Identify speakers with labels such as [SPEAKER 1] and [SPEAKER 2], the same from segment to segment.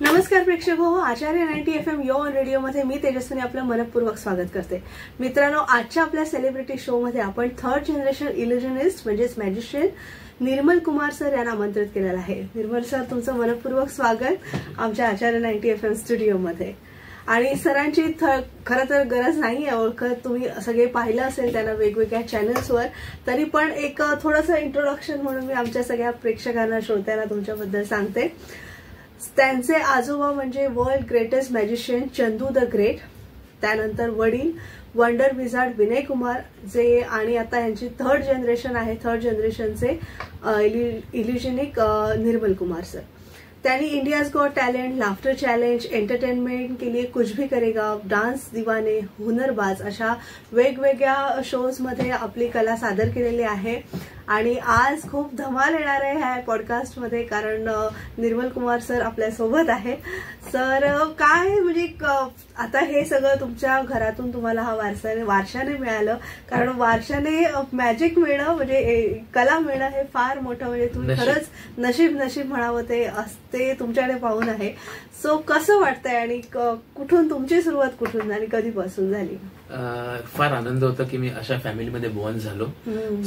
[SPEAKER 1] नमस्कार प्रेक्षक हो, आचार्य 90 FM यो ऑन रेडिओ मध्ये मी तेजस्विनी आपलं मनपूर्वक स्वागत करते. मित्रांनो, आजच्या आपल्या सेलिब्रिटी शो मध्ये आपण थर्ड जनरेशन इल्युजनिस्ट म्हणजेच मॅजिशियन निर्मल कुमार सर यांना आमंत्रित केलेलं आहे. निर्मल सर, तुमचं मनपूर्वक स्वागत आमच्या आचार्य 90 FM स्टुडिओ मध्ये. आणि सरांची खरं तर गरज नाही आहे ओळखत, तुम्ही सगळे पाहिलं असेल त्यांना वेगवेगळ्या चॅनल्सवर. तरी पण एक थोडंसं इंट्रोडक्शन म्हणून मी आमच्या सगळ्या प्रेक्षकांना श्रोत्यांना तुमच्याबद्दल सांगते. त्यांचे आजोबा म्हणजे world greatest magician Chandu the great, त्यानंतर वडील वंडर विझार्ड विनय कुमार जे, आणि आता यांची थर्ड जनरेशन आहे. थर्ड जनरेशनचे इल्युजनिक निर्मल कुमार सर. त्यांनी India's got talent, laughter challenge, entertainment के लिए कुछ भी करेगा, डान्स दिवाने, हुनरबाज अशा वेगवेगळ्या शोज मध्ये आपली कला सादर केलेली आहे. आणि आज खूप धमाल येणार आहे ह्या पॉडकास्ट मध्ये, कारण निर्मल कुमार सर आपल्यासोबत आहे. सर, काय म्हणजे आता हे सगळं तुमच्या घरातून तुम्हाला हा वारशाने मिळालं, कारण वारशाने मॅजिक मिळणं म्हणजे कला मिळणं हे फार मोठं, म्हणजे तुम्ही खरंच नशीब म्हणावं ते तुमच्याकडे पाहून आहे. सो कसं वाटतंय आणि कुठून तुमची सुरुवात कुठून आणि कधीपासून झाली?
[SPEAKER 2] फार आनंद होता की मी अशा फॅमिलीमध्ये बॉर्न झालो.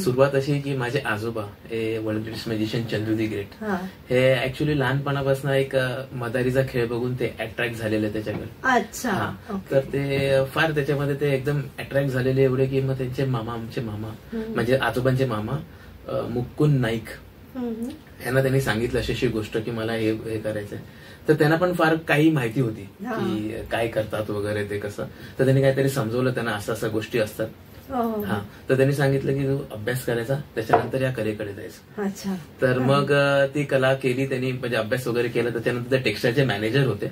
[SPEAKER 2] सुरुवात अशी की माझे आजोबा हे world greatest magician Chandu the great हे ऍक्च्युली लहानपणापासून एक मदारीचा खेळ बघून ते अट्रॅक्ट झालेले त्याच्याकडे.
[SPEAKER 1] अच्छा.
[SPEAKER 2] तर ते फार त्याच्यामध्ये ते एकदम अट्रॅक्ट झालेले एवढे की मग त्यांचे मामा, आमचे मामा म्हणजे आजोबांचे मामा मुकुंद नाईक यांना त्यांनी सांगितलं अशी गोष्ट की मला हे करायचंय. तर त्यांना पण फार काही माहिती होती की काय करतात वगैरे ते कसं. तर त्यांनी काहीतरी समजवलं त्यांना, असं गोष्टी असतात. हा, तर त्यांनी सांगितलं की तू अभ्यास करायचा, त्याच्यानंतर या कलेकडे जायचं.
[SPEAKER 1] अच्छा.
[SPEAKER 2] तर मग ती कला केली त्यांनी, म्हणजे अभ्यास वगैरे केला. त्याच्यानंतर ते टेक्स्टाईलचे मॅनेजर होते,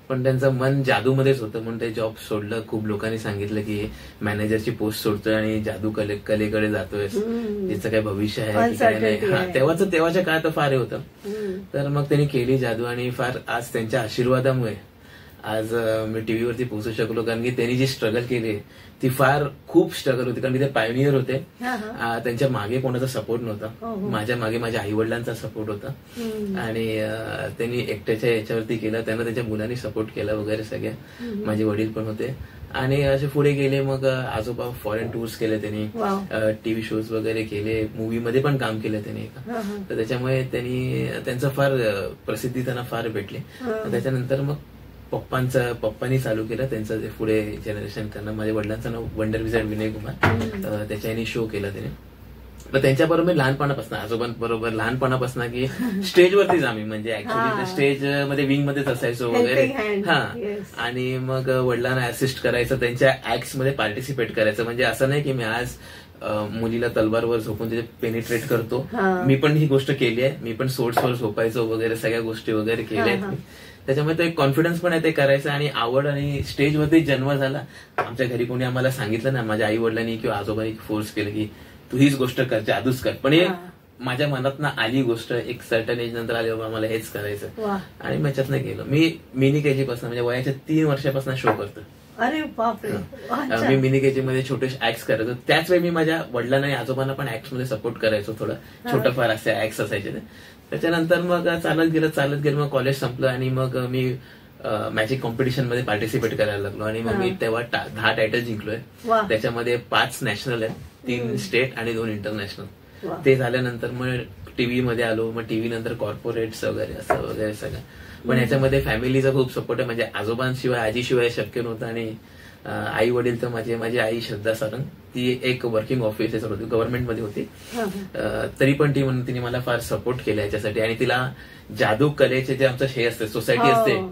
[SPEAKER 2] पण त्यांचं मन जादूमध्येच होतं म्हणून ते जॉब सोडलं. खूप लोकांनी सांगितलं की मॅनेजरची पोस्ट सोडतोय आणि जादू कलेकडे जातोय, तिचं काय भविष्य आहे की काय नाही. तेव्हाच्या काळात फार हे होतं. तर मग त्यांनी केली जादू, आणि फार आज त्यांच्या आशीर्वादामुळे आज मी टीव्हीवरती पोहोचू शकलो. कारण की त्यांनी जी स्ट्रगल केली ती फार खूप स्ट्रगल होती, कारण की ते पायोनियर होते. त्यांच्या मागे कोणाचा सपोर्ट नव्हता. माझ्या मागे माझ्या आई वडिलांचा सपोर्ट होता, आणि त्यांनी एकट्याच्या याच्यावरती केलं. त्यांना त्यांच्या मुलांनी सपोर्ट केला वगैरे सगळ्या. माझे वडील पण होते, आणि असे पुढे गेले. मग आजोबा फॉरेन टूर्स केले त्यांनी, टीव्ही शोज वगैरे केले, मूवीमध्ये पण काम केलं त्यांनी. तर त्याच्यामुळे त्यांचं फार प्रसिद्धी त्यांना फार भेटली. त्याच्यानंतर मग पप्पांनी चालू केलं त्यांचं पुढे जनरेशन करणं. माझ्या वडिलांचं नाव वंडर विझार्ड विनय कुमार, त्याच्याने शो केला त्याने. तर त्यांच्याबरोबर लहानपणापासून, आजोबांबरोबर लहानपणापासून की स्टेजवरतीच आम्ही, म्हणजे ऍक्च्युली स्टेज मध्ये विंग मध्येच असायचो वगैरे. हा, आणि मग वडिलांना असिस्ट करायचं, त्यांच्या ऍक्ट्स मध्ये पार्टिसिपेट करायचं. म्हणजे असं नाही की मी आज मुलीला तलवारवर झोपून तिथे पेनिट्रेट करतो, मी पण ही गोष्ट केली आहे. मी पण सोर्ट्सवर झोपायचो वगैरे, सगळ्या गोष्टी वगैरे केल्या आहेत. त्याच्यामुळे तो एक कॉन्फिडन्स पण आहे ते करायचं, आणि आवड, आणि स्टेजवरती जन्म झाला. आमच्या घरी कोणी आम्हाला सांगितलं ना, माझ्या आई वडिलांनी किंवा आजोबांनी फोर्स केलं की तू हीच गोष्ट कर, जादूच कर. पण माझ्या मनात आली गोष्ट, एक सर्टन एज नंतर आली बाबा मला हेच करायचं, आणि मी त्याच्यातनं केलं. मी मिनी केजी पासून, म्हणजे वयाच्या 3 वर्षापासून शो करतो.
[SPEAKER 1] अरे बापरे.
[SPEAKER 2] मी मिनी केजी मध्ये छोटे ऍक्ट्स करायचो. त्याच वेळी मी माझ्या वडिलांना आणि आजोबांना पण ऍक्ट्स मध्ये सपोर्ट करायचो. थोडं छोटं फार असे ऍक्ट्स असायचे. त्याच्यानंतर मग चालत गेलं. मग कॉलेज संपलं, आणि मग मी मॅजिक कॉम्पिटिशन मध्ये पार्टिसिपेट करायला लागलो. आणि मग मी तेव्हा 10 टायटल जिंकलोय. त्याच्यामध्ये 5 नॅशनल आहेत, 3 स्टेट आणि 2 इंटरनॅशनल. ते झाल्यानंतर मग टीव्ही मध्ये आलो. मग टीव्ही नंतर कॉर्पोरेट्स वगैरे असं वगैरे सगळं. पण याच्यामध्ये फॅमिलीचा खूप सपोर्ट आहे. म्हणजे आजोबांशिवाय, आजीशिवाय शक्य नव्हतं. आणि आई वडील तर माझी आई श्रद्धा सारंग, ती एक वर्किंग ऑफिसर होती, गव्हर्नमेंटमध्ये होती. तरी पण तिने मला फार सपोर्ट केला याच्यासाठी. आणि तिला जादू कलेचे जे आमचं हे असते, सोसायटी असते,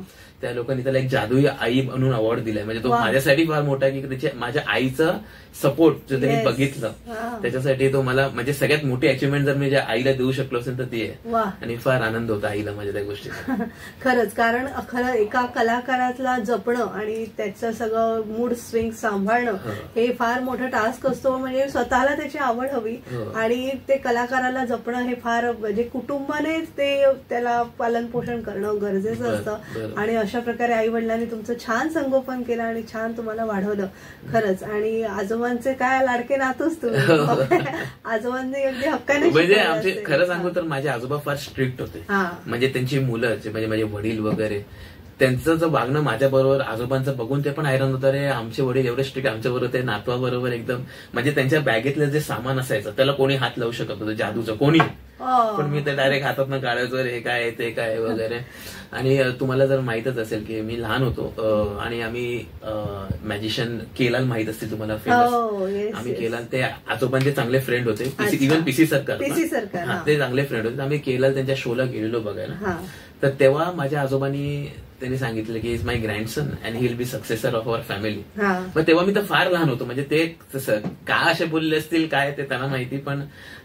[SPEAKER 2] त्या लोकांनी त्याला एक जादुई आई म्हणून अवॉर्ड दिलाय. म्हणजे तो माझ्यासाठी फार मोठा आहे की माझ्या आईचं सपोर्ट जो त्यांनी बघितलं, त्याच्यासाठी तो मला, म्हणजे सगळ्यात मोठी अचिव्हमेंट जर मी ज्या आईला देऊ शकलो असेल तर ती आहे. आणि फार आनंद होता आईला माझ्या त्या गोष्टीचा.
[SPEAKER 1] खरंच, कारण खरं एका कलाकाराला जपणं आणि त्याचं सगळं मूड स्विंग सांभाळणं हे फार मोठं टास्क टास्क असतो, म्हणजे स्वतःला त्याची आवड हवी आणि ते कलाकाराला जपणं हे फार म्हणजे कुटुंबाने ते त्याला पालन पोषण करणं गरजेचं असतं. आणि अशा प्रकारे आई वडिलांनी तुमचं छान संगोपन केलं आणि छान तुम्हाला वाढवलं खरंच. आणि आजोबांचे काय लाडके नातूच तुम्ही. आजोबांनी अगदी हक्काने,
[SPEAKER 2] म्हणजे आमचे खरं सांगू तर माझे आजोबा फार स्ट्रिक्ट होते. म्हणजे त्यांची मुलं म्हणजे माझे वडील वगैरे त्यांचं जो वागणं माझ्या बरोबर आजोबांचं बघून ते पण हैराण होतं, रे आमचे वडील एवढे स्ट्रिक्ट, आमच्या बरोबर ते नातवाबरोबर एकदम, म्हणजे त्यांच्या बॅगेतलं जे सामान असायचं त्याला कोणी हात लावू शकत होतं, जादूचं कोणी, पण मी ते डायरेक्ट हातातनं काढायचो, हे काय ते काय वगैरे. आणि तुम्हाला जर माहितच असेल की मी लहान होतो आणि आम्ही मॅजिशियन केलाल माहित असतील तुम्हाला, फेमस, आम्ही केलाल ते आजोबांचे चांगले फ्रेंड होते, इव्हन पीसी सरकार ते चांगले फ्रेंड होते. आम्ही केलाल त्यांच्या शोला गेलेलो बघायला. तर तेव्हा माझ्या आजोबांनी त्यांनी सांगितलं की is my grandson and he will be successor of our family. मग तेव्हा मी तर फार लहान होतो, म्हणजे ते का असे बोलले असतील काय ते त्यांना माहिती, पण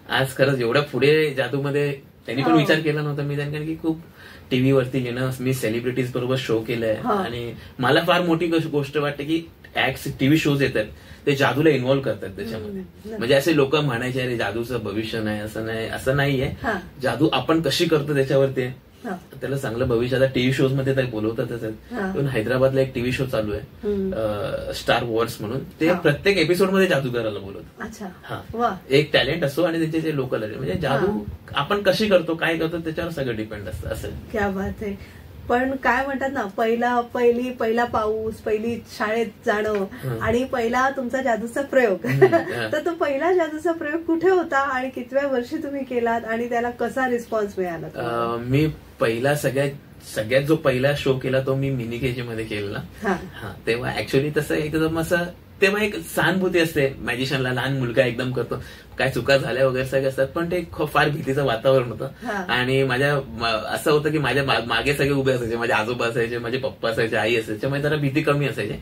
[SPEAKER 2] आज खरंच एवढ्या पुढे जादूमध्ये त्यांनी पण विचार केला नव्हता मी, कारण की खूप टीव्हीवरती येणं, मी सेलिब्रिटीज बरोबर शो केलाय आणि मला फार मोठी गोष्ट वाटते की ऍक्ट टीव्ही शोज येतात ते जादूला इन्व्हॉल्व्ह करतात त्याच्यामध्ये. म्हणजे असे लोक म्हणायचे अरे जादूचं भविष्य नाही, असं नाहीये, जादू आपण कशी करतो त्याच्यावरती त्याला चांगलं भविष्य. आता टीव्ही शोज मध्ये तर बोलवतातच. पण हैदराबादला एक टीव्ही शो चालू आहे स्टार वॉर्स म्हणून, ते प्रत्येक एपिसोडमध्ये जादूगाराला बोलवतात. एक टॅलेंट असतो आणि त्यांचे जे लोकल आहे, म्हणजे जादू आपण कशी करतो काय करतो त्याच्यावर सगळं डिपेंड असतं. असं
[SPEAKER 1] क्या बात आहे. पण काय म्हणतात ना, पहिला पाऊस, पहिली शाळेत जाणं आणि पहिला तुमचा जादूचा प्रयोग, तर तो पहिला जादूचा प्रयोग कुठे होता आणि कितव्या वर्षी तुम्ही केलात आणि त्याला कसा रिस्पॉन्स मिळाला?
[SPEAKER 2] मी पहिला सगळ्यात जो पहिला शो केला तो मी मिनी केजी मध्ये केला. तेव्हा ऍक्च्युअली तसं एकदम असं तेव्हा एक सहानुभूती असते मॅजिशियनला, लहान मुलगा एकदम करतो, काय चुका झाल्या वगैरे सगळे असतात, पण ते फार भीतीचं वातावरण होतं. आणि माझ्या असं होतं की माझ्या मागे सगळे उभे असायचे, माझे आजोबा असायचे, माझे पप्पा असायचे, आई असायचे, त्यामुळे जरा भीती कमी असायची.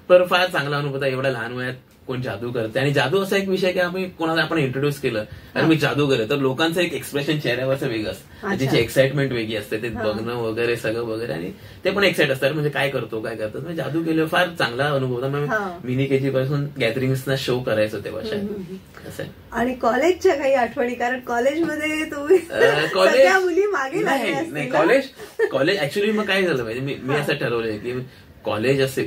[SPEAKER 2] पण फार चांगला अनुभव होता, एवढ्या लहान वयात कोण जादू करते. आणि जादू असा एक विषय की आम्ही कोणाला आपण इंट्रोड्यूस केलं आणि मी जादूगर आहे, तर लोकांचं एक एक्सप्रेशन चेहऱ्यावरचं वेगळं असतं, त्याची एक्साइटमेंट वेगळी असते, ते बघणं वगैरे सगळं वगैरे, आणि ते पण एक्साइट असतात म्हणजे काय करतो काय करतात. म्हणजे जादू केल्यावर फार चांगला अनुभव होता. मग मिनी केजी पासून गॅदरिंग्सना शो करायचो तेव्हा. असं
[SPEAKER 1] आणि कॉलेजच्या काही आठवणी, कारण कॉलेजमध्ये तुम्ही मुली मागे
[SPEAKER 2] नाही, कॉलेज ऍक्च्युली मग काय झालं म्हणजे मी असं ठरवलंय की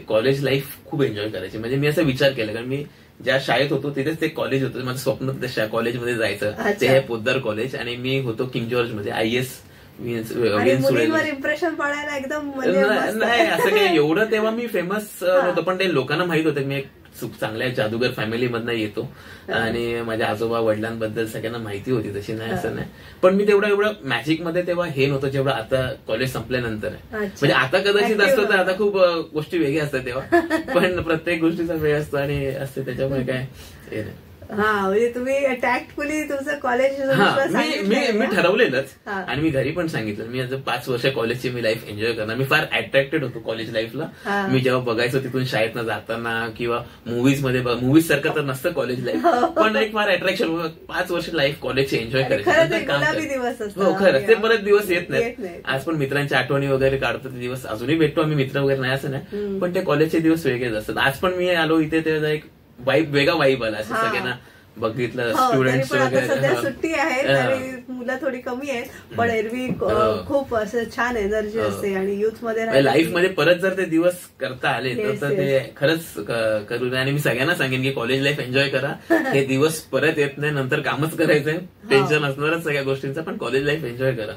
[SPEAKER 2] कॉलेज लाईफ खूप एन्जॉय करायची. म्हणजे मी असा विचार केला, कारण मी ज्या शाळेत होतो तिथेच ते कॉलेज होतं, माझं स्वप्न त्या कॉलेजमध्ये जायचं. ते आहे पोद्दार कॉलेज आणि मी होतो किंग जॉर्ज मध्ये IAS
[SPEAKER 1] इम्प्रेशन पडायला एकदम
[SPEAKER 2] नाही असं काही एवढं तेव्हा मी फेमस नव्हतं, पण ते लोकांना माहित होतं मी एक चांगल्या जादूगर फॅमिलीमधनं येतो आणि माझ्या आजोबा वडिलांबद्दल सगळ्यांना माहिती होती तशी, नाही असं नाही. पण मी एवढं मॅजिक मध्ये तेव्हा हे नव्हतं जेवढं आता कॉलेज संपल्यानंतर आहे. म्हणजे आता कदाचित असतं तर आता खूप गोष्टी वेगळ्या असतात तेव्हा, पण प्रत्येक गोष्टीचा वेळ असतो आणि असते, त्याच्यामुळे काय हे नाही.
[SPEAKER 1] म्हणजे तुम्ही टॅक्टफुली तुमचं कॉलेज
[SPEAKER 2] मी ठरवलेलंच आणि मी घरी पण सांगितलं मी आता 5 वर्ष कॉलेजची मी लाईफ एन्जॉय करणार. मी फार अट्रॅक्टेड होतो कॉलेज लाईफला. मी जेव्हा बघायचो तिथून शाळेतनं जाताना किंवा मुव्हीज मध्ये, मुव्हीज सारखं तर नसतं कॉलेज लाईफ, पण एक फार अट्रॅक्शन. 5 वर्ष लाईफ कॉलेजची एन्जॉय करायची. हो खरं ते परत दिवस येत नाहीत. आज पण मित्रांच्या आठवणी वगैरे काढतो ते दिवस, अजूनही भेटतो आम्ही मित्र वगैरे, नाही असं नाही, पण ते कॉलेजचे दिवस वेगळेच असतात. आज पण मी आलो इथे तेव्हा एक वेगळा वाईब आला असं सगळ्यांना बघितलं. स्टुडंट्स वगैरे
[SPEAKER 1] सध्या सुट्टी आहे आणि मुलं थोडी कमी आहेत, पण एरवी खूप असं छान एनर्जी असते आणि युथ मध्ये
[SPEAKER 2] लाईफ मध्ये परत जर ते दिवस करता आले तर ते खरंच करू. आणि मी सगळ्यांना सांगेन की कॉलेज लाईफ एन्जॉय करा. हे दिवस परत येत नाही, नंतर कामच करायचंय, टेन्शन असणारच सगळ्या गोष्टींचं, पण कॉलेज लाईफ एन्जॉय करा.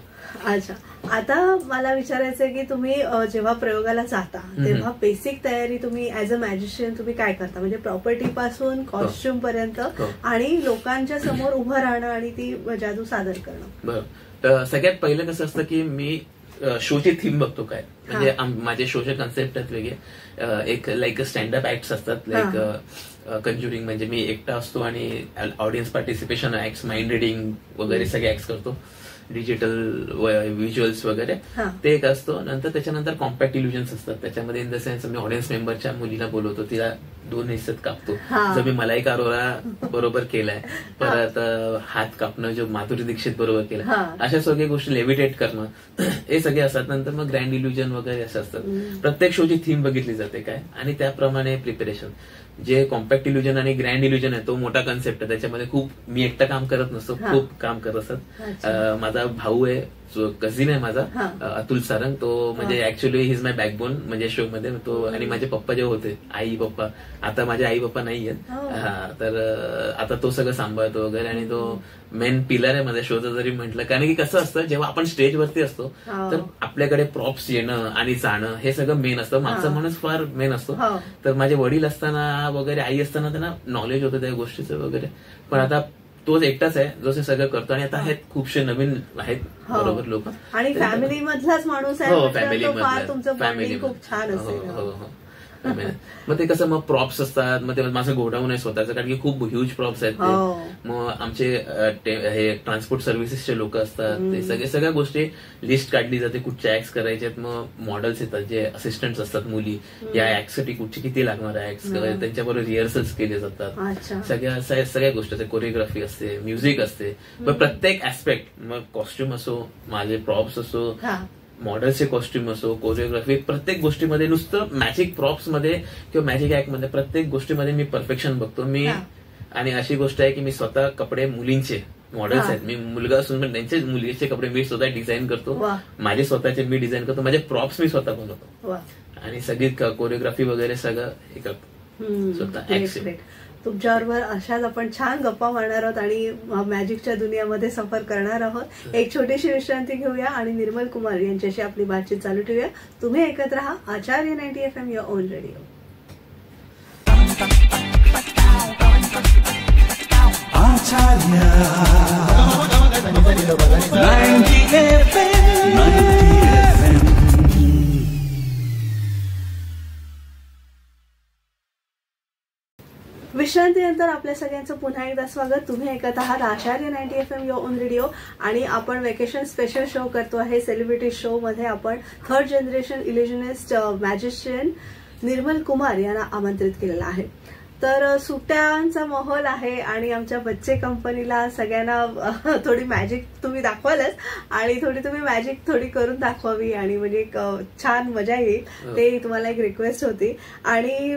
[SPEAKER 1] अच्छा, आता मला विचारायचंय की तुम्ही जेव्हा प्रयोगाला जाता तेव्हा बेसिक तयारी तुम्ही ऍज अ मॅजिशियन तुम्ही काय करता? म्हणजे प्रॉपर्टी पासून कॉस्ट्युम पर्यंत आणि लोकांच्या समोर उभं राहणं आणि ती जादू सादर करणं.
[SPEAKER 2] बरं, तर सगळ्यात पहिलं कसं असतं की मी शोची थीम बघतो काय, म्हणजे माझे शोचे कन्सेप्ट आहेत वेगळे. एक लाईक स्टँडअप ऍक्ट्स असतात, लाईक कंज्युरिंग म्हणजे मी एकटा असतो आणि audience participation acts, mind reading वगैरे सगळे ऍक्ट्स करतो, डिजिटल व्हिज्युअल्स वगैरे ते एक असतो. नंतर त्याच्यानंतर कॉम्पॅक्ट इल्युजन्स असतात, त्याच्यामध्ये इन द सेन्स मी ऑडियन्स मेंबरच्या मुलीला बोलवतो, तिला 2 हिस्सेत कापतो, जो मी मलाइका अरोरा बरोबर केलाय. परत हात कापणं जो माधुरी दीक्षित बरोबर केलाय, अशा सगळ्या गोष्टी, लेव्हिटेट करणं, हे सगळे असतात. नंतर मग ग्रँड इल्युजन वगैरे असं असतात. प्रत्येक शोची थीम बघितली जाते काय आणि त्याप्रमाणे प्रिपरेशन. जे कॉम्पॅक्ट इल्युजन आणि ग्रँड इल्युजन आहे तो मोठा कन्सेप्ट आहे. त्याच्यामध्ये खूप मी एकटा काम करत नसतो, खूप काम करत असत. माझा भाऊ आहे, कझिन आहे माझा अतुल सारंग, तो म्हणजे ऍक्च्युअली हिज माय बॅकबोन म्हणजे शो मध्ये तो. आणि माझे पप्पा जेव्हा होते, आई पप्पा, आता माझे आई पप्पा नाही आहेत, तर आता तो सगळं सांभाळतो वगैरे. आणि तो मेन पिलर आहे माझ्या शोचं जरी म्हटलं, कारण की कसं असतं जेव्हा आपण स्टेजवरती असतो तर आपल्याकडे प्रॉप्स येणं आणि जाणं हे सगळं मेन असतं, मागचा माणूस फार मेन असतो. तर माझे वडील असताना वगैरे, आई असताना त्यांना नॉलेज होतं त्या गोष्टीचं वगैरे, पण आता तोच एकटाच आहे जो सगळं करतो. आणि आता आहेत खूपशे नवीन आहेत बरोबर लोक,
[SPEAKER 1] आणि फॅमिली मधलाच माणूस आहे.
[SPEAKER 2] हो, फॅमिली
[SPEAKER 1] फॅमिली खूप छान असेल.
[SPEAKER 2] हो. मग ते कसं, मग प्रॉप्स असतात, मग ते माझं गोडाऊन आहे स्वतःचं, कारण की खूप ह्यूज प्रॉप्स आहेत ते. मग आमचे हे ट्रान्सपोर्ट सर्व्हिसेसचे लोक असतात, ते सगळ्या गोष्टी लिस्ट काढली जाते कुठच्या ऍक्ट्स करायचे आहेत. मग मॉडेल्स येतात, जे असिस्टंट असतात मुली, या ऍक्टसाठी कुठची किती लागणार आहे ऍक्ट्स, त्यांच्याबरोबर रिहर्सल्स केले जातात. सगळ्या गोष्टी असतात, कोरिओग्राफी असते, म्युझिक असते. मग प्रत्येक ऍस्पेक्ट, मग कॉस्ट्युम असो, माझे प्रॉप्स असो, मॉडेल्सचे कॉस्ट्युम असो, कोरिओग्राफी, प्रत्येक गोष्टीमध्ये, नुसतं मॅजिक प्रॉप्स मध्ये किंवा मॅजिक ऍक्ट मध्ये प्रत्येक गोष्टीमध्ये मी परफेक्शन बघतो मी. आणि अशी गोष्ट आहे की मी स्वतः कपडे मुलींचे मॉडेल्स आहेत, मी मुलगा असून पण त्यांचे मुलीचे कपडे मी स्वतः डिझाईन करतो, माझे स्वतःचे मी डिझाईन करतो, माझे प्रॉप्स मी स्वतः बनवतो. आणि सगळी कोरिओग्राफी वगैरे सगळं हे करतो स्वतः.
[SPEAKER 1] तुमच्याबरोबर अशाच आपण छान गप्पा मारणार आहोत आणि मॅजिकच्या दुनियामध्ये सफर करणार आहोत. एक छोटीशी विश्रांती घेऊया आणि निर्मल कुमार यांच्याशी आपली बातचीत चालू ठेवूया. तुम्ही ऐकत राहा आचार्य 90 FM युअर ओन रेडिओ. विश्रांतीनंतर आपल्या सगळ्यांचं पुन्हा एकदा स्वागत. तुम्ही ऐकत आहात आचार्य 90 FM युअर ओन रेडिओ. आणि आपण वेकेशन स्पेशल शो करतो आहे. सेलिब्रिटी शो मध्ये आपण third generation इल्युजनिस्ट magician Nirmal Kumar यांना आमंत्रित केलेलं आहे. तर सुट्ट्यांचा माहोल आहे आणि आमच्या बच्चे कंपनीला सगळ्यांना थोडी मॅजिक तुम्ही दाखवालच, आणि तुम्ही मॅजिक थोडी करून दाखवावी, आणि म्हणजे एक छान मजा येईल, ते तुम्हाला एक रिक्वेस्ट होती. आणि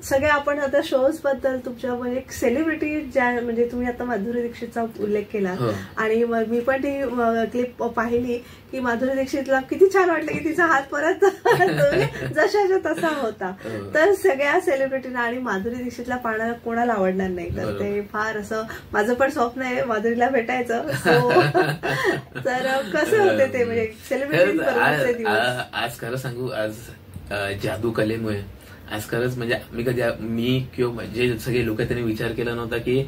[SPEAKER 1] सगळे आपण आता शोज बद्दल तुमच्या म्हणजे सेलिब्रिटी ज्या, म्हणजे तुम्ही आता माधुरी दीक्षितचा उल्लेख केला, आणि मी पण ती क्लिप पाहिली की माधुरी दीक्षितला किती छान वाटलं की तिचा हात परत जशाच्या तसा होता. तर सगळ्या सेलिब्रिटीना आणि माधुरी दीक्षितला पाहणारा कोणाला आवडणार नाही, तर ते फार असं माझं पण स्वप्न आहे माधुरीला भेटायचं. तर कसं होते ते म्हणजे सेलिब्रिटी
[SPEAKER 2] आज खरं सांगू, आज जादू कलेमुळे आज खरंच म्हणजे मी किंवा जे सगळे लोक त्यांनी विचार केला नव्हता की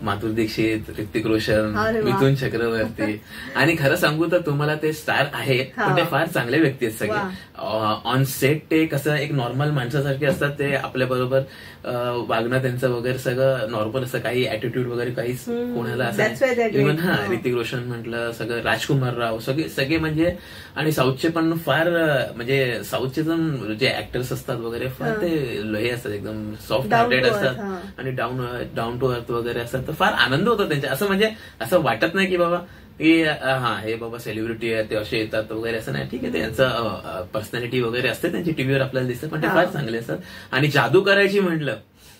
[SPEAKER 2] माधुरी दीक्षित, ऋतिक रोशन, मिथुन चक्रवर्ती, आणि खरं सांगू तर तुम्हाला ते स्टार आहेत, पण ते फार चांगले व्यक्ती आहेत सगळे. ऑन सेट ते कसं एक नॉर्मल माणसासारखे असतात, ते आपल्या बरोबर वागणं त्यांचं वगैरे सगळं नॉर्मल असतं, काही ऍटिट्यूड वगैरे काहीच कोणाला असं. इव्हन ऋतिक रोशन म्हटलं, सगळं राजकुमार राव, सगळे म्हणजे, आणि साऊथचे पण फार म्हणजे साऊथचे पण जे ऍक्टर्स असतात वगैरे फार ते हे असतात, एकदम सॉफ्ट हार्टेड असतात आणि डाऊन टू अर्थ वगैरे असतात. तर फार आनंद होतो त्यांच्या, असं म्हणजे असं वाटत नाही की बाबा की हे बाबा सेलिब्रिटी आहे ते असे येतात वगैरे, असं नाही. ठीक आहे, त्यांचं पर्सनॅलिटी वगैरे असते त्यांची, टीव्हीवर आपल्याला दिसतं, पण ते फार चांगले असतात. आणि जादू करायची म्हटलं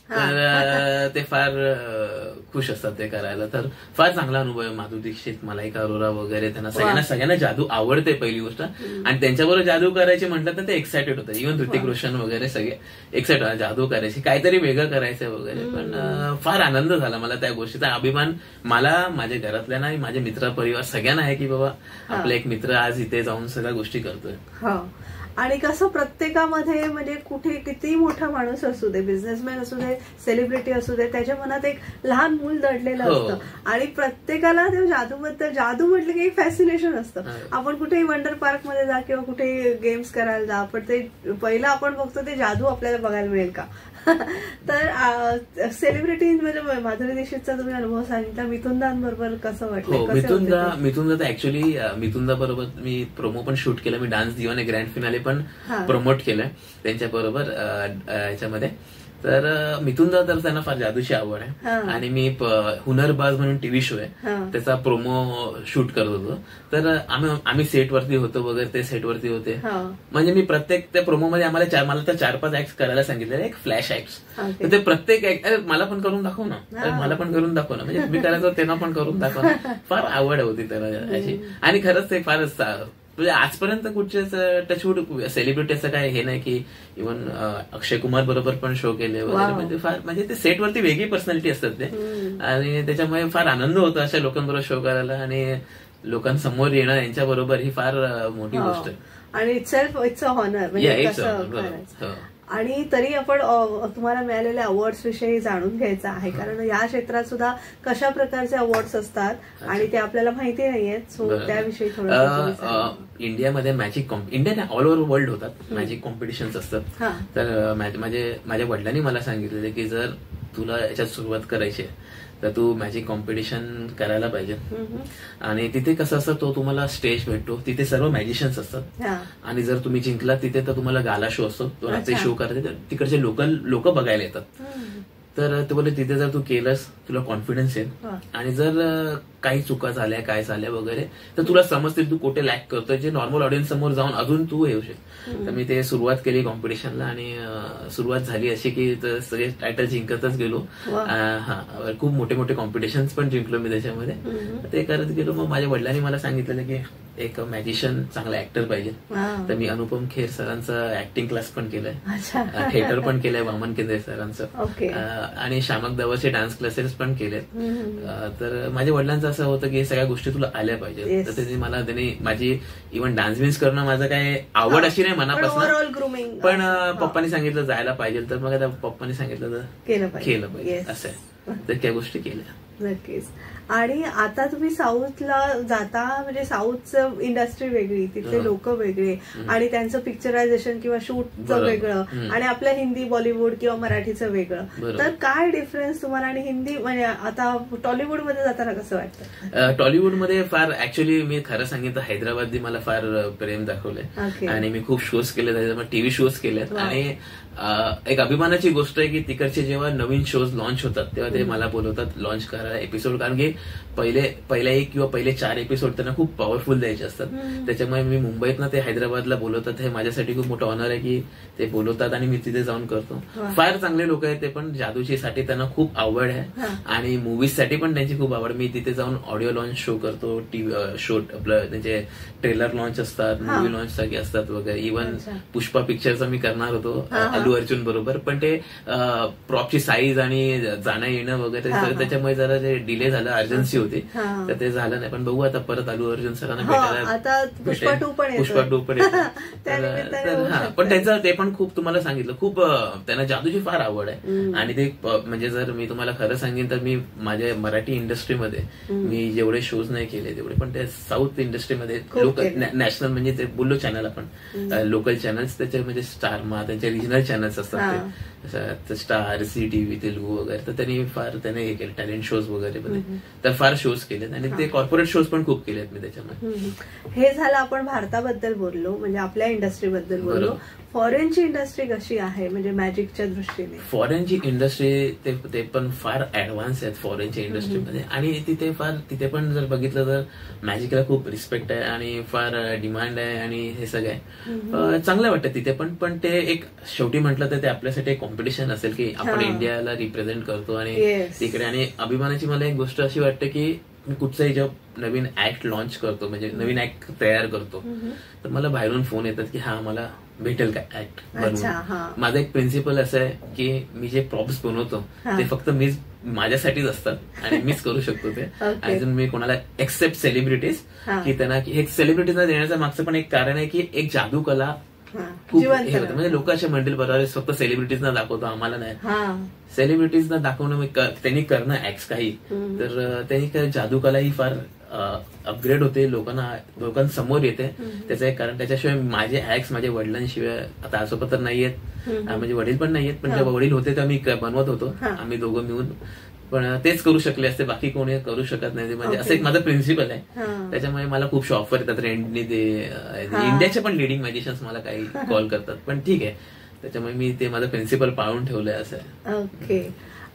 [SPEAKER 2] तर ते फार खुश असतात ते करायला. तर फार चांगला अनुभव आहे. माधुरी दीक्षित, मलाइका अरोरा वगैरे, त्यांना सगळ्यांना जादू आवडते पहिली गोष्ट, आणि त्यांच्याबरोबर जादू करायची म्हटलं तर ते एक्सायटेड होतं. इव्हन ऋतिक रोशन वगैरे सगळे एक्सायटेड, जादू करायची, काहीतरी वेगळं करायचं वगैरे. पण फार आनंद झाला मला त्या गोष्टीचा. अभिमान मला, माझ्या घरातल्यांना, माझे मित्र परिवार सगळ्यांना आहे की बाबा आपला एक मित्र आज इथे जाऊन सगळ्या गोष्टी करतोय.
[SPEAKER 1] आणि कसं प्रत्येकामध्ये म्हणजे कुठे किती मोठा माणूस असू दे, बिझनेसमॅन असू दे, सेलिब्रिटी असू दे, त्याच्या मनात एक लहान मूल दडलेलं असतं, आणि प्रत्येकाला त्या जादूबद्दल, जादू म्हटलं की एक फॅसिनेशन असतं. आपण कुठेही वंडर पार्क मध्ये जा किंवा कुठे गेम्स करायला जा, पण ते पहिलं आपण बघतो ते जादू आपल्याला बघायला मिळेल का. तर सेलिब्रिटीमध्ये माधुरी दीक्षितचा तुम्ही अनुभव सांगितला, मिथुनदांबरोबर कसं वाटलं?
[SPEAKER 2] मिथुनदा तर ऍक्च्युली मिथुनदा बरोबर मी प्रोमो पण शूट केलं, मी डान्स दिवाने ग्रँड फिनाले पण प्रमोट केलंय त्यांच्या बरोबर याच्यामध्ये. तर मिथुन दा तर त्यांना फार जादूची आवड आहे आणि मी हुनरबाज म्हणून टीव्ही शो आहे त्याचा प्रोमो शूट करत होतो. तर आम्ही सेटवरती होतो वगैरे, ते सेटवरती होते. म्हणजे मी प्रत्येक त्या प्रोमोमध्ये मला तर 4-5 ऍक्ट करायला सांगितलेले, एक फ्लॅश ऍक्ट. तर ते प्रत्येक ऍक्ट मला पण करून दाखव ना, मला पण करून दाखव ना, म्हणजे मी करायचं त्यांना पण करून दाखव ना. फार आवड होती त्याला अशी. आणि खरंच ते फारच म्हणजे आजपर्यंत कुठच्याच टचवूड सेलिब्रिटीचं काय हे नाही की इव्हन अक्षय कुमार बरोबर पण शो केले वगैरे. म्हणजे फार म्हणजे ते सेटवरती वेगळी पर्सनॅलिटी असतात ते, आणि त्याच्यामुळे फार आनंद होतो अशा लोकांबरोबर शो करायला आणि लोकांसमोर येणं यांच्या बरोबर ही फार मोठी गोष्ट आहे.
[SPEAKER 1] आणि इट्स अ हॉनर म्हणजे. आणि तरी आपण तुम्हाला मिळालेल्या अवॉर्ड्स विषयी जाणून घ्यायचं आहे, कारण या क्षेत्रात सुद्धा कशा प्रकारचे अवॉर्ड्स असतात आणि ते आपल्याला माहिती नाहीयेत. सो त्याविषयी थोडं.
[SPEAKER 2] इंडियामध्ये magic India all over world होतात मॅजिक कॉम्पिटिशन्स असतात. तर माझ्या वडिलांनी मला सांगितलेलं की जर तुला याच्यात सुरुवात करायची आहे तर तू मॅजिक कॉम्पिटिशन करायला पाहिजे. आणि तिथे कसं असतं, तो तुम्हाला स्टेज भेटतो, तिथे सर्व मॅजिशियन्स असतात. आणि जर तुम्ही जिंकला तिथे तर तुम्हाला गाला शो असतो, तो रात्री शो करते, तिकडचे लोक बघायला येतात. तर ते बोलले तिथे जर तू केलंस तुला कॉन्फिडन्स येईल, आणि जर काही चुका झाल्या काय झाल्या वगैरे तर तुला समजतील तू कुठे लॅक करतोय, जे नॉर्मल ऑडियन्स समोर जाऊन अजून तू येऊ शकतो. तर मी ते सुरुवात केली कॉम्पिटिशनला, आणि सुरुवात झाली अशी की सगळे टायटल जिंकतच गेलो. खूप मोठे मोठे कॉम्पिटिशन्स पण जिंकलो मी त्याच्यामध्ये. ते करत गेलो. मग माझ्या वडिलांनी मला सांगितलेलं की एक मॅजिशियन चांगला ऍक्टर पाहिजे. तर मी अनुपम खेर सरांचा ऍक्टिंग क्लास पण केलाय, थिएटर पण केलंय वामन केंद्रे सरांचं, आणि शामक दवाचे डान्स क्लासेस पण केलेत. तर माझ्या वडिलांचं असं होतं की सगळ्या गोष्टी तुला आल्या पाहिजेत. तर त्यांनी माझी इव्हन डान्स बिन्स करणं माझं काय आवड अशी नाही मनापासून, पण पप्पांनी सांगितलं जायला पाहिजे, तर मग आता पप्पांनी सांगितलं तर केलं पाहिजे असं आहे. तर त्या गोष्टी केल्या.
[SPEAKER 1] नक्कीच. आणि आता तुम्ही साऊथला जाता, म्हणजे साऊथचं इंडस्ट्री वेगळी, तिथले लोक वेगळे, आणि त्यांचं पिक्चरायझेशन किंवा शूटचं वेगळं, आणि आपलं हिंदी बॉलिवूड किंवा मराठीचं वेगळं. तर काय डिफरन्स तुम्हाला, आणि हिंदी म्हणजे आता टॉलिवूडमध्ये जाताना कसं वाटतं?
[SPEAKER 2] टॉलिवूडमध्ये फार ऍक्च्युअली मी खरं सांगितलं हैदराबादनी मला फार प्रेम दाखवलंय, आणि मी खूप शोज केले, टीव्ही शोज केलेत. आणि एक अभिमानाची गोष्ट आहे की तिकडचे जेव्हा नवीन शोज लॉन्च होतात तेव्हा ते मला बोलवतात लॉन्च करायला एपिसोड, कारण की पहिल्या 1 किंवा पहिले 4 एपिसोड त्यांना खूप पॉवरफुल द्यायचे असतात. त्याच्यामुळे मी मुंबईतनं ते हैदराबादला बोलवतात. हे माझ्यासाठी खूप मोठं ऑनर आहे की ते बोलवतात आणि मी तिथे जाऊन करतो. फार चांगले लोक आहेत ते, पण जादूची साठी त्यांना खूप आवड आहे, आणि मूवीज साठी पण त्यांची खूप आवड. मी तिथे जाऊन ऑडिओ लॉन्च शो करतो, टीव्ही शो आपलं त्यांचे ट्रेलर लॉन्च असतात, मूवी लॉन्च साठी असतात वगैरे. इव्हन पुष्पा पिक्चरचा मी करणार होतो अल्लू अर्जुन बरोबर, पण ते प्रॉपची साईज आणि जाणं येणं वगैरे त्याच्यामुळे जरा ते डिले झालं, अर्जन्सी होती, तर ते झालं नाही. पण बघू आता परत अल्लू अर्जुन सरांना भेटायला, पुष्पा 2 पण येतं. पण त्यांचं ते पण खूप तुम्हाला सांगितलं, खूप त्यांना जादूची फार आवड आहे. आणि ते म्हणजे जर मी तुम्हाला खरं सांगेन तर मी माझ्या मराठी इंडस्ट्रीमध्ये मी जेवढे शोज नाही केले तेवढे, पण ते साऊथ इंडस्ट्रीमध्ये लोकल नॅशनल म्हणजे ते बोललो चॅनल आपण लोकल चॅनल्स, त्याचे म्हणजे स्टारमा त्यांचे रिजनल चॅनल्स असतात ते स्टार, झी टीव्ही, तेलुगू वगैरे. तर त्याने हे केलं टॅलेंट शोज वगैरे, तर फार शोज केलेत, आणि ते कॉर्पोरेट शोज पण खूप केलेत मी त्याच्यामध्ये.
[SPEAKER 1] हे झालं आपण भारताबद्दल बोललो, म्हणजे आपल्या इंडस्ट्रीबद्दल बोललो. फॉरेनची इंडस्ट्री कशी आहे म्हणजे मॅजिकच्या दृष्टीने?
[SPEAKER 2] फॉरेनची इंडस्ट्री ते पण फार ऍडव्हान्स आहेत फॉरेनच्या इंडस्ट्रीमध्ये, आणि तिथे पण जर बघितलं तर मॅजिकला खूप रिस्पेक्ट आहे आणि फार डिमांड आहे, आणि हे सगळं आहे चांगलं वाटतं तिथे पण ते एक शेवटी म्हटलं तर ते आपल्यासाठी एक कॉम्पिटिशन असेल की आपण इंडियाला रिप्रेझेंट करतो आणि तिकडे. आणि अभिमानाची मला एक गोष्ट अशी वाटते की मी कुठचाही जेव्हा नवीन ऍक्ट लॉन्च करतो, म्हणजे नवीन ऍक्ट तयार करतो, तर मला बाहेरून फोन येतात की हा मला भेटेल का ऍक्ट बनवून. माझा एक प्रिन्सिपल असं आहे की मी जे प्रॉप्स बनवतो ते फक्त मीच माझ्यासाठीच असतात आणि मीच करू शकतो ते. अजून मी कोणाला एक्सेप्ट सेलिब्रिटीज की त्यांना एक सेलिब्रिटीजना देण्याचं मागचं पण एक कारण आहे की एक जादू कला खूप हे होतं, म्हणजे लोक असे म्हणतील बरोबर फक्त सेलिब्रिटीजना दाखवतो, आम्हाला नाही. सेलिब्रिटीजना दाखवणं त्यांनी करणं ऍक्ट काही, तर त्यांनी जादूकला ही फार अपग्रेड होते, लोकांसमोर येते. त्याचं एक कारण त्याच्याशिवाय माझे ऍक्ट माझ्या वडिलांशिवाय आता आजोबा तर नाहीयेत, म्हणजे वडील पण नाहीयेत, पण जेव्हा वडील होते तेव्हा मी बनवत होतो, आम्ही दोघं मिळून, पण तेच करू शकले असते, बाकी कोणी करू शकत नाही. म्हणजे असं एक माझं प्रिन्सिपल आहे. त्याच्यामुळे मला खूपशे ऑफर येतात रेंटनी, ते इंडियाचे पण लिडिंग मॅजिशियन्स मला काही कॉल करतात, पण ठीक आहे त्याच्यामुळे मी ते माझं प्रिन्सिपल पाळून ठेवलंय असं आहे.
[SPEAKER 1] ओके.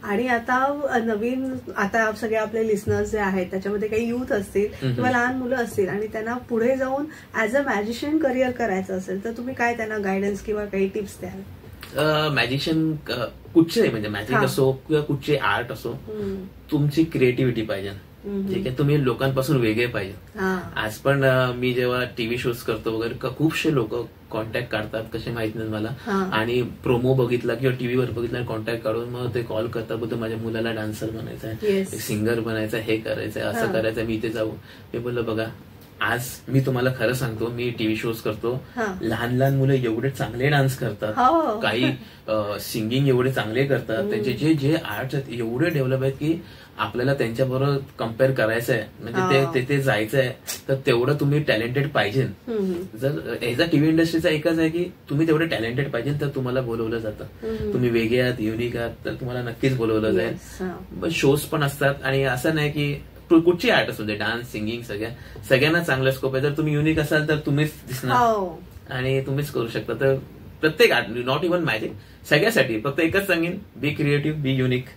[SPEAKER 1] आणि आता नवीन आता सगळे आपले लिस्नर्स जे आहेत त्याच्यामध्ये काही युथ असतील किंवा लहान मुलं असतील आणि त्यांना पुढे जाऊन ऍज अ मॅजिशियन करिअर करायचं असेल तर तुम्ही काय त्यांना गायडन्स किंवा काही टिप्स द्याल?
[SPEAKER 2] मॅजिशियन कुठचे म्हणजे मॅजिक असो किंवा कुठचे आर्ट असो, तुमची क्रिएटिव्हिटी पाहिजे. ठीक आहे, तुम्ही लोकांपासून वेगळे पाहिजे. आज पण मी जेव्हा टीव्ही शोज करतो वगैरे खूपशे लोक कॉन्टॅक्ट काढतात, कसे माहित नाही मला, आणि प्रोमो बघितला किंवा टीव्हीवर बघितला कॉन्टॅक्ट काढून मग ते कॉल करतात, बोलतो माझ्या मुलाला डान्सर बनायचं आहे, सिंगर बनायचं आहे, हे करायचंय, असं करायचंय, मी इथे जाऊ. मी बोललो बघा, आज मी तुम्हाला खरं सांगतो, मी टीव्ही शोज करतो, लहान लहान मुलं एवढे चांगले डान्स करतात, काही सिंगिंग एवढे चांगले करतात, त्यांचे जे जे आर्ट्स आहेत एवढे डेव्हलप आहेत की आपल्याला त्यांच्याबरोबर कम्पेअर करायचं आहे, म्हणजे ते जायचं आहे, तर तेवढं तुम्ही टॅलेंटेड पाहिजे. जर याचा टीव्ही इंडस्ट्रीचा एकच आहे की तुम्ही तेवढे टॅलेंटेड पाहिजे तर तुम्हाला बोलवलं जातं. तुम्ही वेगळे आहात, युनिक आहात, तर तुम्हाला नक्कीच बोलवलं जाईल. शोज पण असतात आणि असं नाही की कुठची आर्ट असू दे, डान्स, सिंगिंग, सगळ्यांना चांगला स्कोप आहे. जर तुम्ही युनिक असाल तर तुम्हीच दिसणार आणि तुम्हीच करू शकता. तर प्रत्येक आर्ट, नॉट इव्हन मॅजिक, सगळ्यासाठी फक्त एकच सांगेन, बी क्रिएटिव्ह, बी युनिक,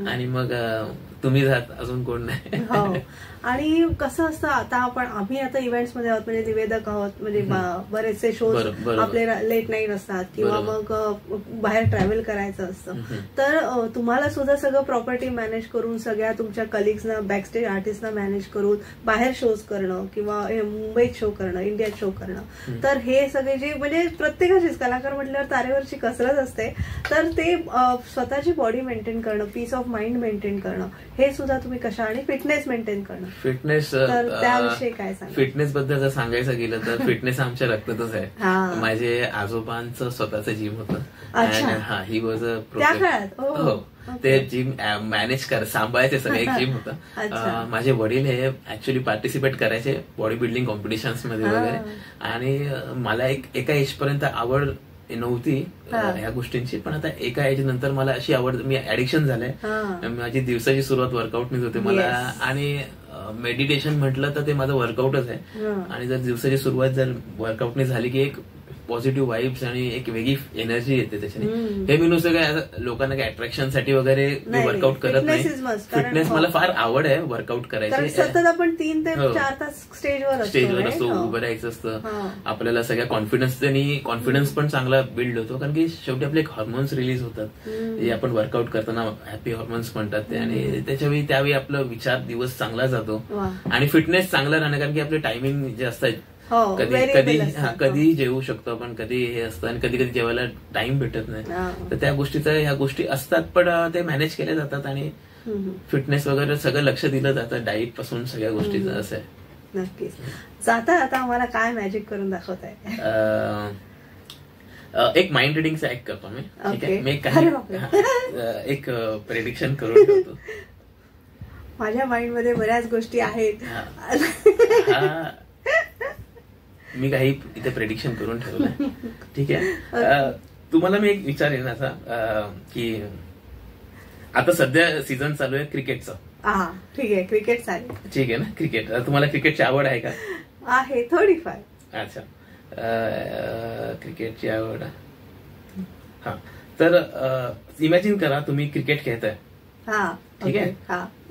[SPEAKER 2] आणि मग तुम्ही जात, अजून कोण नाही.
[SPEAKER 1] आणि कसं असतं, आम्ही आता इव्हेंट्स मध्ये आहोत, म्हणजे निवेदक आहोत, म्हणजे बरेचसे शोज आपले लेट नाईट असतात किंवा मग बाहेर ट्रॅव्हल करायचं असतं, तर तुम्हाला सुद्धा सगळं प्रॉपर्टी मॅनेज करून, सगळ्या तुमच्या कलिग्सना, बॅकस्टेज आर्टिस्टना मॅनेज करून बाहेर शोज करणं किंवा मुंबईत शो करणं, इंडियात शो करणं, तर हे सगळे जे म्हणजे प्रत्येकाचीच कलाकार म्हटल्यावर तारेवरची कसरत असते, तर ते स्वतःची बॉडी मेंटेन करणं, पीस ऑफ माइंड मेंटेन करणं, हे सुद्धा तुम्ही कशा, आणि फिटनेस मेंटेन करणं,
[SPEAKER 2] फिटनेस,
[SPEAKER 1] त्याविषयी काय सांगा?
[SPEAKER 2] फिटनेस बद्दल जर सांगायचं गेलं तर फिटनेस आमच्या रक्तातच आहे. माझे आजोबांचं स्वतःचं जिम होतं, ही वॉज अ ते जिम मॅनेज सांभाळायचे सगळं, एक जिम होतं. माझे वडील हे ऍक्च्युली पार्टिसिपेट करायचे बॉडी बिल्डिंग कॉम्पिटिशन्स मध्ये वगैरे, आणि मला एका एज पर्यंत आवड नव्हती ह्या गोष्टींची, पण आता एका एज नंतर मला अशी आवड, मी ऍडिक्शन झालंय. माझी दिवसाची सुरुवात वर्कआउटनीच होते मला, आणि मेडिटेशन म्हटलं तर ते माझं वर्कआउटच आहे. आणि जर दिवसाची सुरुवात जर वर्कआउटने झाली की एक पॉझिटिव्ह वाईब्स आणि एक वेगळी एनर्जी येते त्याच्याने. हे मी नुसतं काय अट्रॅक्शन साठी वगैरे मी वर्कआउट करत नाही. फिटनेस मला फार आवड आहे वर्कआउट करायची.
[SPEAKER 1] सतत आपण 3 ते 4 तास स्टेजवर
[SPEAKER 2] असतो, उभं राहायचं असतं, आपल्याला सगळ्या कॉन्फिडन्स पण चांगला बिल्ड होतो, कारण की शेवटी आपले हॉर्मोन्स रिलीज होतात, जे आपण वर्कआउट करताना हॅपी हॉर्मोन्स म्हणतात ते, आणि त्यावेळी आपला विचार दिवस चांगला जातो आणि फिटनेस चांगला राहणं, कारण की आपले टायमिंग जे असतात, कधी जेवू शकतो आपण, कधी हे असतं, आणि कधी जेवायला टाइम भेटत नाही, तर त्या ह्या गोष्टी असतात, पण ते मॅनेज केल्या जातात, आणि फिटनेस वगैरे सगळं लक्ष दिलं जातं, डाईट पासून सगळ्या गोष्टीचं असं आहे.
[SPEAKER 1] नक्कीच. जाता आता आम्हाला काय मॅजिक करून दाखवताय?
[SPEAKER 2] एक माइंड रिडिंगचा ऍक्ट करतो मी. ठीक आहे, मी एक प्रेडिक्शन करून ठेवतो.
[SPEAKER 1] माझ्या माइंड मध्ये बऱ्याच गोष्टी आहेत,
[SPEAKER 2] मी काही इथे प्रेडिक्शन करून ठेवलंय. ठीक आहे, तुम्हाला मी एक विचारेन असा की आता सध्या सीझन चालू आहे क्रिकेटचा.
[SPEAKER 1] ठीक आहे, क्रिकेट चालेल.
[SPEAKER 2] ठीक आहे ना, क्रिकेट. तुम्हाला क्रिकेटची आवड आहे का?
[SPEAKER 1] आहे, थोडीफार.
[SPEAKER 2] अच्छा, क्रिकेटची आवड. हा, तर इमॅजिन करा तुम्ही क्रिकेट खेळताय. ठीक आहे,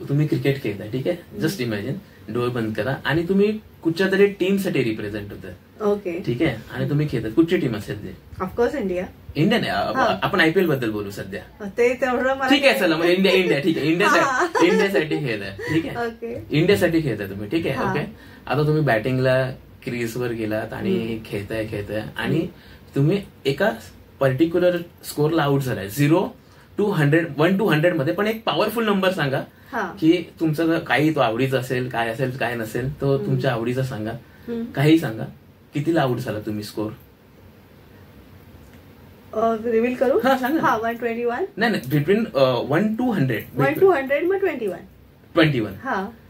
[SPEAKER 2] तुम्ही क्रिकेट खेळताय. ठीक आहे, जस्ट इमॅजिन, डोळे बंद करा, आणि तुम्ही कुठच्या तरी टीम साठी रिप्रेझेंट होत आहे.
[SPEAKER 1] ओके,
[SPEAKER 2] ठीक आहे, आणि तुम्ही खेळतात. कुठची टीम असेल ते?
[SPEAKER 1] Of course India.
[SPEAKER 2] इंडिया नाही, आपण आयपीएल बद्दल बोलू सध्या.
[SPEAKER 1] ते तेवढं
[SPEAKER 2] ठीक आहे, चला मग इंडिया. ठीक आहे, इंडियासाठी खेळताय. ठीक आहे, इंडियासाठी खेळताय तुम्ही. ठीक आहे, ओके. आता तुम्ही बॅटिंगला क्रीजवर गेलात आणि खेळताय, आणि तुम्ही एका पर्टिक्युलर स्कोरला आउट झालाय. 0 to 100 to 100 मध्ये, पण एक पॉवरफुल नंबर सांगा की तुमचं काही तो आवडीचा असेल, काय असेल काय नसेल, तो तुमच्या आवडीचा सांगा, काही सांगा. कितीला आउट झाला तुम्ही स्कोर?
[SPEAKER 1] रिव्हील करू?
[SPEAKER 2] सांगा.
[SPEAKER 1] 121.
[SPEAKER 2] नाही, बिटवीन 1 to 100.
[SPEAKER 1] 1 to 100 मग 21.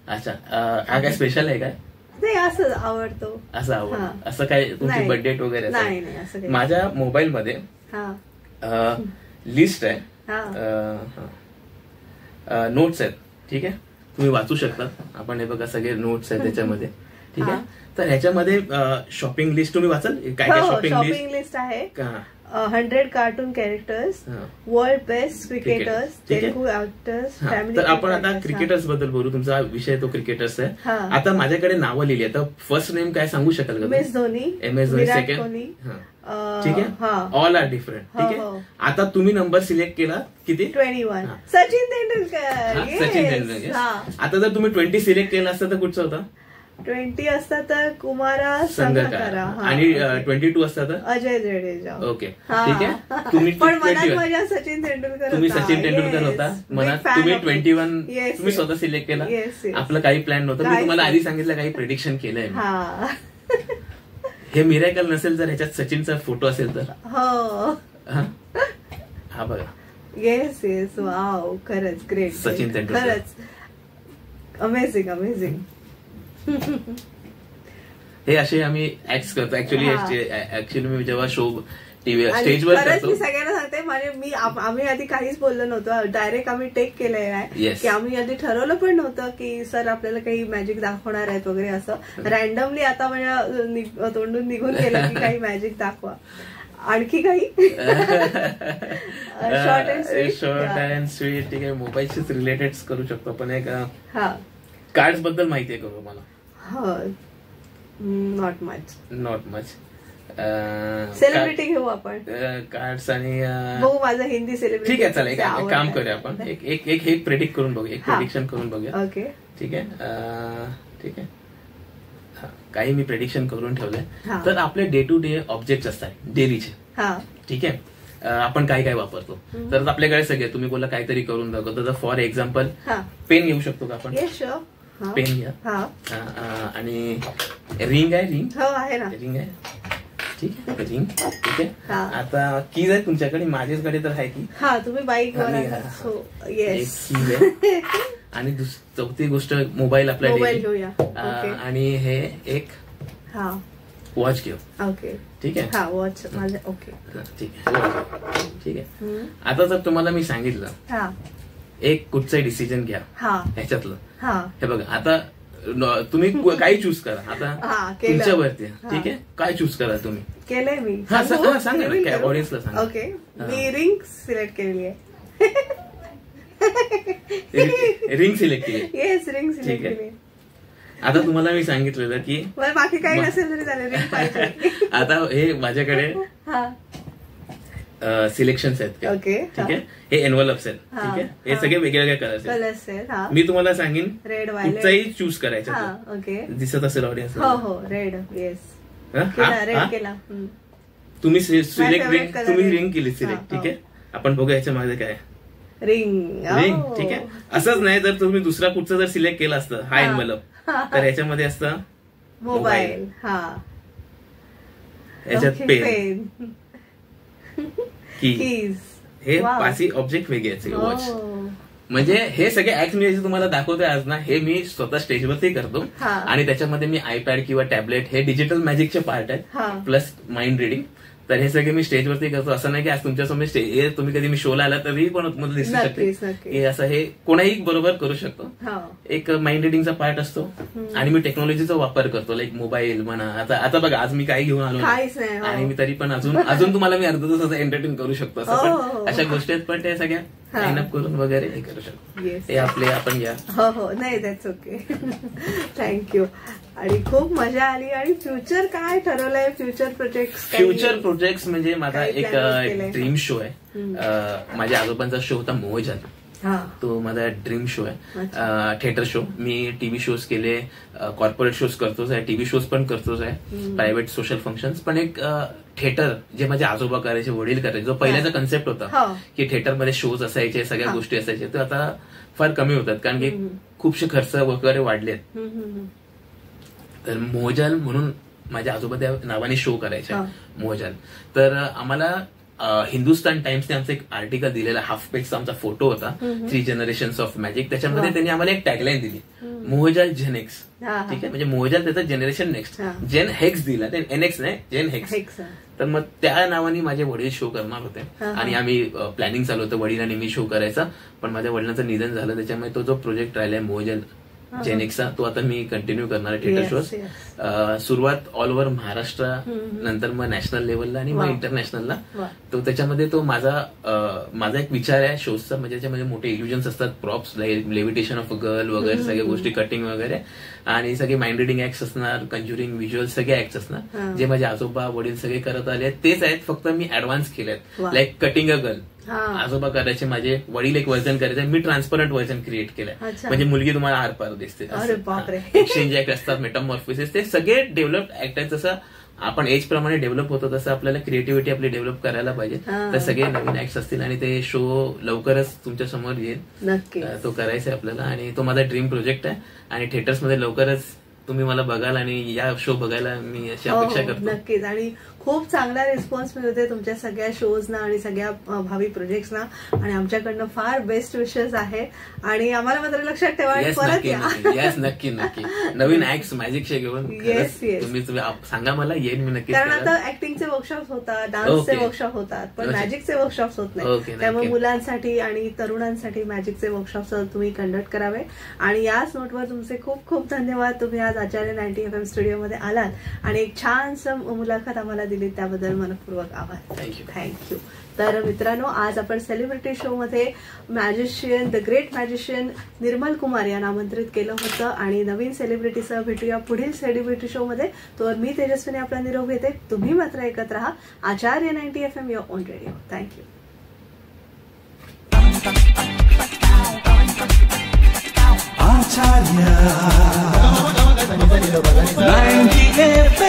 [SPEAKER 2] अच्छा, हा काय स्पेशल आहे काय?
[SPEAKER 1] नाही, असं आवडतो.
[SPEAKER 2] असं आवडतं, असं काय तुमची बर्थडे वगैरे?
[SPEAKER 1] नाही,
[SPEAKER 2] माझ्या मोबाईल मध्ये लिस्ट आहे, नोट्स आहेत. ठीक आहे, तुम्ही वाचू शकता. आपण हे बघा, सगळे नोट्स आहेत त्याच्यामध्ये. ठीक आहे, तर ह्याच्यामध्ये शॉपिंग लिस्ट तुम्ही वाचाल काय काय
[SPEAKER 1] शॉपिंग लिस्ट आहे. 100 cartoon characters, world best cricketers, Telugu actors, family.
[SPEAKER 2] तर आपण आता क्रिकेटर्स बद्दल बोलू. तुमचा विषय तो क्रिकेटर्स आहे. आता माझ्याकडे नावं लिहिली. आता फर्स्ट नेम काय सांगू शकाल का?
[SPEAKER 1] MS Dhoni,
[SPEAKER 2] second. ठीक आहे, ऑल आर डिफरंट. ठीक आहे. आता तुम्ही नंबर सिलेक्ट केला किती?
[SPEAKER 1] 21. सचिन तेंडुलकर.
[SPEAKER 2] सचिन तेंडुलकर. आता जर तुम्ही 20 सिलेक्ट केला असता तर कुठचा होता?
[SPEAKER 1] 20 असता तर कुमारा संगकारा
[SPEAKER 2] आणि 22 असता तर
[SPEAKER 1] अजय जडेजा.
[SPEAKER 2] ओके, ठीक आहे. तुम्ही
[SPEAKER 1] पण मनात माझ्या सचिन तेंडुलकर.
[SPEAKER 2] तुम्ही सचिन तेंडुलकर होता मनात. तुम्ही 21 तुम्ही स्वतः सिलेक्ट केला. आपलं काही प्लॅन नव्हतं. मी तुम्हाला आधी सांगितलं काही प्रेडिक्शन केलंय. हे मिरॅकल नसेल तर ह्याच्यात सचिनचा फोटो असेल तर.
[SPEAKER 1] हो,
[SPEAKER 2] हा बघा.
[SPEAKER 1] येस येस, वाव, खरंच ग्रेट.
[SPEAKER 2] सचिन तेंडुलकर,
[SPEAKER 1] खरंच अमेझिंग अमेझिंग.
[SPEAKER 2] हे असे आम्ही ऍक्ट करतो. ऍक्च्युली मी जेव्हा शो टीव्ही स्टेजवर करतो.
[SPEAKER 1] मी सगळ्यांना सांगते, म्हणजे आम्ही आधी काहीच बोललो नव्हतो. डायरेक्ट आम्ही टेक केलंय आहे की आम्ही आधी ठरवलं पण नव्हतं की सर आपल्याला काही मॅजिक दाखवणार आहेत वगैरे असं. रॅन्डमली आता माझ्या तोंडून निघून गेलं की काही मॅजिक दाखवा. आणखी काही
[SPEAKER 2] शॉर्ट अँड स्वीट. ठीक आहे, मोबाईलशीच रिलेटेड करू शकतो आपण. एक कार्ड्स बद्दल माहिती आहे का मला?
[SPEAKER 1] Not much.
[SPEAKER 2] सेलिब्रिटी
[SPEAKER 1] घेऊ आपण.
[SPEAKER 2] कार्ड्स आणि
[SPEAKER 1] बघू माझं हिंदी सेलिब्रिटी.
[SPEAKER 2] ठीक आहे, चला एक काम करूया आपण. एक प्रेडिक्ट करून बघूया, एक प्रेडिक्शन करून बघूया.
[SPEAKER 1] ओके,
[SPEAKER 2] ठीक आहे. ठीक आहे, काही मी प्रेडिक्शन करून ठेवलंय. तर आपले डे टू डे ऑब्जेक्ट असतात डेलीचे. ठीक आहे, आपण काय काय वापरतो. तर आपल्याकडे सगळे तुम्ही बोला काहीतरी करून दाखवतो. तर फॉर एक्झाम्पल पेन घेऊ शकतो का आपण? पेन घ्या. आणि रिंग आहे. रिंग आहे. ठीक आहे, रिंग. ठीक आहे. आता कीज आहे तुमच्याकडे, माझ्याकडे तर आहे की.
[SPEAKER 1] तुम्ही बाईक
[SPEAKER 2] कीज आहे. आणि चौथी गोष्ट मोबाईल आपला
[SPEAKER 1] घेऊया.
[SPEAKER 2] आणि हे एक वॉच घेऊ.
[SPEAKER 1] ओके,
[SPEAKER 2] ठीक आहे.
[SPEAKER 1] वॉच माझं. ओके,
[SPEAKER 2] ठीक आहे. ठीक आहे. आता जर तुम्हाला मी सांगितलं एक कुठचंही डिसिजन घ्या ह्याच्यातलं. हे बघा, आता तुम्ही काही चूज करा. आता तुमच्यावरती. ठीक आहे, काय चूज करा तुम्ही?
[SPEAKER 1] केलंय मी.
[SPEAKER 2] सांगा ना ऑडियन्सला सांगा.
[SPEAKER 1] ओके, मी रिंग सिलेक्ट केली आहे.
[SPEAKER 2] रिंग सिलेक्ट केली.
[SPEAKER 1] येस, रिंग सिलेक्ट केली.
[SPEAKER 2] आता तुम्हाला मी सांगितलेलं की
[SPEAKER 1] बाकी काही नसेल तरी चालेल, रिंग पाहिजे.
[SPEAKER 2] आता हे माझ्याकडे सिलेक्शन्स आहेत.
[SPEAKER 1] ओके,
[SPEAKER 2] ठीक आहे. हे एनव्हलप्स आहेत. ठीक आहे, हे सगळे वेगवेगळे कलर्स आहेत. मी तुम्हाला सांगेन
[SPEAKER 1] रेड,
[SPEAKER 2] कुठचाही चूज करायचं.
[SPEAKER 1] ओके,
[SPEAKER 2] दिसत असेल ऑडियन्स.
[SPEAKER 1] हो, रेड. येस, रेड केला.
[SPEAKER 2] तुम्ही रिंग केली सिलेक्ट. ठीक आहे, आपण बघू याच्या मागे काय.
[SPEAKER 1] रिंग.
[SPEAKER 2] ठीक आहे. असंच नाही, जर तुम्ही दुसरा कुठचं जर सिलेक्ट केलं असतं हा एनव्हलप, तर ह्याच्यामध्ये असतं
[SPEAKER 1] मोबाईल.
[SPEAKER 2] ह्याच्यात पेन,
[SPEAKER 1] कीज.
[SPEAKER 2] हे पाचही ऑब्जेक्ट वेगळे आहेत. वॉच म्हणजे हे सगळे ऍक्ट मी तुम्हाला दाखवतोय आज ना, हे मी स्वतः स्टेजवरती करतो. आणि त्याच्यामध्ये मी आयपॅड किंवा टॅबलेट हे डिजिटल मॅजिकचे पार्ट आहेत, प्लस माइंड रिडिंग. तर हे सगळे मी स्टेजवरती करतो. असं नाही की आज तुमच्यासमोर स्टेज तुम्ही कधी मी शोला आला तरी पण मला दिसू शकते की असं हे कोणाही बरोबर करू शकतो. एक माइंड रिडिंगचा पार्ट असतो. आणि मी टेक्नॉलॉजीचा वापर करतो, लाईक मोबाईल म्हणा. आता बघा, आज मी काही घेऊन आलो आणि मी तरी पण अजून तुम्हाला मी अर्धा तास एंटरटेन करू शकतो. असं पण अशा गोष्टी आहेत, पण ते सगळ्या लाईनअप करून वगैरे हे करू शकतो. हे आपले आपण घ्या.
[SPEAKER 1] हो, नाही, दॅट्स ओके. थँक्यू. आणि खूप मजा आली. आणि फ्युचर काय ठरवलंय? फ्युचर प्रोजेक्ट
[SPEAKER 2] म्हणजे माझा एक ड्रीम शो आहे. माझ्या आजोबांचा शो होता मोहजाल. तो माझा ड्रीम शो आहे, थिएटर शो. मी टीव्ही शोज केले, कॉर्पोरेट शोज करतोच आहे, टीव्ही शोज पण करतोच आहे, प्रायव्हेट सोशल फंक्शन्स. पण एक थिएटर जे माझे आजोबा करायचे, वडील करायचे, जो पहिल्याचा कन्सेप्ट होता की थिएटरमध्ये शोज असायचे, सगळ्या गोष्टी असायच्या, ते आता फार कमी होतात कारण की खूपशे खर्च वगैरे वाढले. तर मोहजाल म्हणून माझ्या आजोबा त्या नावाने शो करायच्या, मोहजाल. तर आम्हाला हिंदुस्तान टाइम्सने आमचं एक आर्टिकल दिलेला, हाफ पेजचा आमचा फोटो होता, 3 जनरेशन्स ऑफ मॅजिक. त्याच्यामध्ये त्यांनी आम्हाला एक टॅगलाईन दिली, मोहजाल जेन एक्स. ठीक आहे, म्हणजे मोहजाल त्याचा जनरेशन नेक्स्ट, जेन हेक्स दिला, एनएक्स नाही, जेन हेक्स. तर मग त्या नावाने माझे वडील शो करणार होते. आणि आम्ही प्लॅनिंग चालू होतं वडिलांनी मी शो करायचा, पण माझ्या वडिलांचं निधन झालं. त्याच्यामुळे तो जो प्रोजेक्ट राहिलाय मोहजाल जेनिक्सचा, तो आता मी कंटिन्यू करणार आहे थिएटर शोज. सुरुवात ऑल ओव्हर महाराष्ट्र, नंतर मग नॅशनल लेवलला आणि मग इंटरनॅशनलला. तो त्याच्यामध्ये तो माझा एक विचार आहे शोजचा, म्हणजे त्याच्यामध्ये मोठे इल्युजन्स असतात, प्रॉप्स, लेव्हिटेशन ऑफ अ गर्ल वगैरे सगळ्या गोष्टी, कटिंग वगैरे, आणि सगळे माइंड रिडिंग ऍक्ट्स असणार, कंज्युरिंग व्हिज्युअल सगळे ऍक्ट्स असणार, जे माझे आजोबा वडील सगळे करत आले तेच आहेत, फक्त मी ऍडव्हान्स केलेत. लाईक कटिंग अ गर्ल आजोबा करायचे, माझे वडील एक व्हर्जन करायचे, मी ट्रान्सपरंट व्हर्जन क्रिएट केलंय, म्हणजे मुलगी तुम्हाला आरपार दिसते. एक्सचेंज ऍक्ट असतात, मेटामॉर्फिसिस, ते सगळे डेव्हलप्ड ऍक्ट आहेत. जसं आपण एज प्रमाणे डेव्हलप होतो तसं आपल्याला क्रिएटिव्हिटी आपली डेव्हलप करायला पाहिजे. तर सगळे नवीन ऍक्ट्स असतील आणि ते शो लवकरच तुमच्या समोर येईल. तो करायचा आहे आपल्याला आणि तो माझा ड्रीम प्रोजेक्ट आहे आणि थिएटर्समध्ये लवकरच तुम्ही मला बघाल आणि या शो बघायला मी अशी अपेक्षा करतो.
[SPEAKER 1] नक्कीच. आणि खूप चांगला रिस्पॉन्स मिळते तुमच्या सगळ्या शोजना आणि सगळ्या भावी प्रोजेक्ट्सना, आणि आमच्याकडनं फार बेस्ट विशेस आहे. आणि आम्हाला मात्र लक्षात ठेवा आणि परत या.
[SPEAKER 2] येस, नक्की नक्की नवीन ऍक्ट्स मॅजिकचे घेऊन तुम्ही सांगा मला, येईल मी नक्की.
[SPEAKER 1] कारण आता ऍक्टिंगचे वर्कशॉप होतात, डान्सचे वर्कशॉप होतात, पण मॅजिकचे वर्कशॉप्स होत नाही. त्यामुळे मुलांसाठी आणि तरुणांसाठी मॅजिकचे वर्कशॉप्स तुम्ही कंडक्ट करावे. आणि याच नोटवर तुमचे खूप खूप धन्यवाद. तुम्ही आज आचार्य 90 FM स्टुडिओमध्ये आलात आणि एक छानसं मुलाखत आम्हाला दिली, त्याबद्दल मनपूर्वक आभार. थँक्यू. तर मित्रांनो, आज आपण सेलिब्रिटी शो मध्ये magician, the great magician Nirmal Kumar यांना आमंत्रित केलं होतं आणि नवीन सेलिब्रिटीसह भेटूया पुढील सेलिब्रिटी शो मध्ये. तर मी तेजस्विनी आपला निरोप घेते. तुम्ही मात्र ऐकत राहा आचार्य 90 FM your on radio. Thank you. Acharya 90 FM